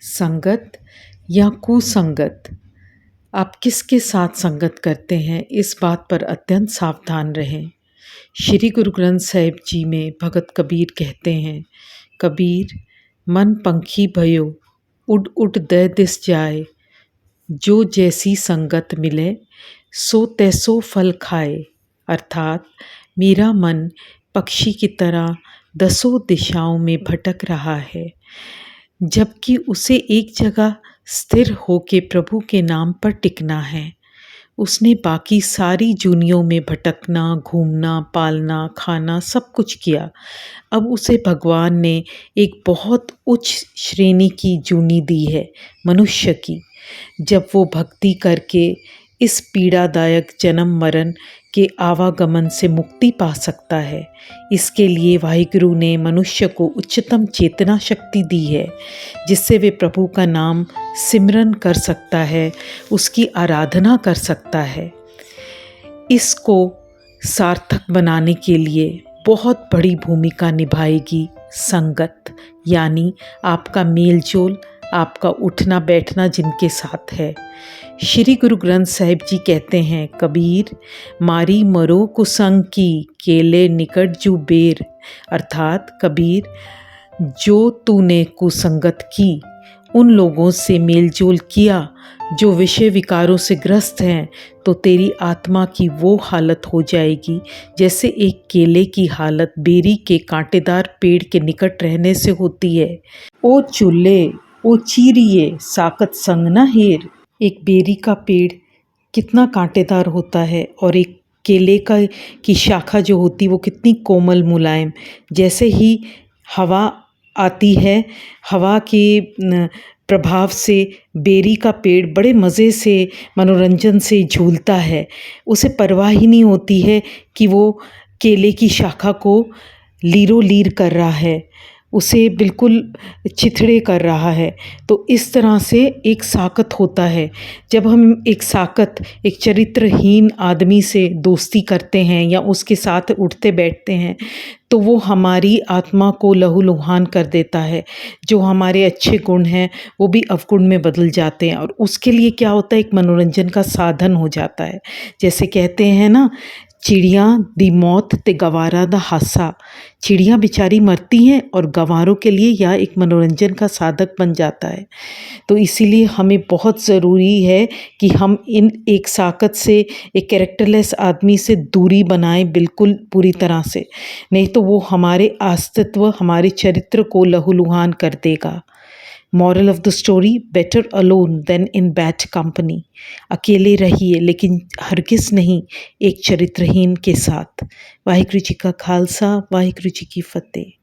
संगत या कुसंगत, आप किसके साथ संगत करते हैं इस बात पर अत्यंत सावधान रहें। श्री गुरु ग्रंथ साहिब जी में भगत कबीर कहते हैं, कबीर मन पंखी भयो उड़ उड़ दय दिस जाए, जो जैसी संगत मिले सो तैसो फल खाए। अर्थात मेरा मन पक्षी की तरह दसों दिशाओं में भटक रहा है, जबकि उसे एक जगह स्थिर होके प्रभु के नाम पर टिकना है। उसने बाकी सारी जूनियों में भटकना, घूमना, पालना, खाना सब कुछ किया। अब उसे भगवान ने एक बहुत उच्च श्रेणी की जूनी दी है, मनुष्य की। जब वो भक्ति करके इस पीड़ादायक जन्म मरण के आवागमन से मुक्ति पा सकता है, इसके लिए वाहिगुरु ने मनुष्य को उच्चतम चेतना शक्ति दी है, जिससे वे प्रभु का नाम सिमरन कर सकता है, उसकी आराधना कर सकता है। इसको सार्थक बनाने के लिए बहुत बड़ी भूमिका निभाएगी संगत, यानी आपका मेलजोल, आपका उठना बैठना जिनके साथ है। श्री गुरु ग्रंथ साहिब जी कहते हैं, कबीर मारी मरो कुसंग की केले निकट जू बेर। अर्थात कबीर, जो तूने कुसंगत की, उन लोगों से मेलजोल किया जो विषय विकारों से ग्रस्त हैं, तो तेरी आत्मा की वो हालत हो जाएगी जैसे एक केले की हालत बेरी के कांटेदार पेड़ के निकट रहने से होती है। ओ चूल्हे ओ चीरिए साकत संग न हेर। एक बेरी का पेड़ कितना कांटेदार होता है और एक केले की शाखा जो होती है वो कितनी कोमल मुलायम। जैसे ही हवा आती है, हवा के प्रभाव से बेरी का पेड़ बड़े मज़े से, मनोरंजन से झूलता है। उसे परवाह ही नहीं होती है कि वो केले की शाखा को लीरो लीर कर रहा है, उसे बिल्कुल चिथड़े कर रहा है। तो इस तरह से एक साकत होता है। जब हम एक साकत, एक चरित्रहीन आदमी से दोस्ती करते हैं या उसके साथ उठते बैठते हैं, तो वो हमारी आत्मा को लहूलुहान कर देता है। जो हमारे अच्छे गुण हैं वो भी अवगुण में बदल जाते हैं, और उसके लिए क्या होता है, एक मनोरंजन का साधन हो जाता है। जैसे कहते हैं ना, चिड़िया दी मौत ते गवारा दा हासा। चिड़िया बेचारी मरती हैं और गंवारों के लिए यह एक मनोरंजन का साधक बन जाता है। तो इसीलिए हमें बहुत ज़रूरी है कि हम इन एक साकत से, एक कैरेक्टरलेस आदमी से दूरी बनाएं, बिल्कुल पूरी तरह से। नहीं तो वो हमारे अस्तित्व, हमारे चरित्र को लहूलुहान कर देगा। Moral of the story, better alone than in bad company. अकेले रहिए लेकिन हरगिज़ नहीं एक चरित्रहीन के साथ। वाहिगुरु जी का खालसा, वाहिगुरु जी की फतेह।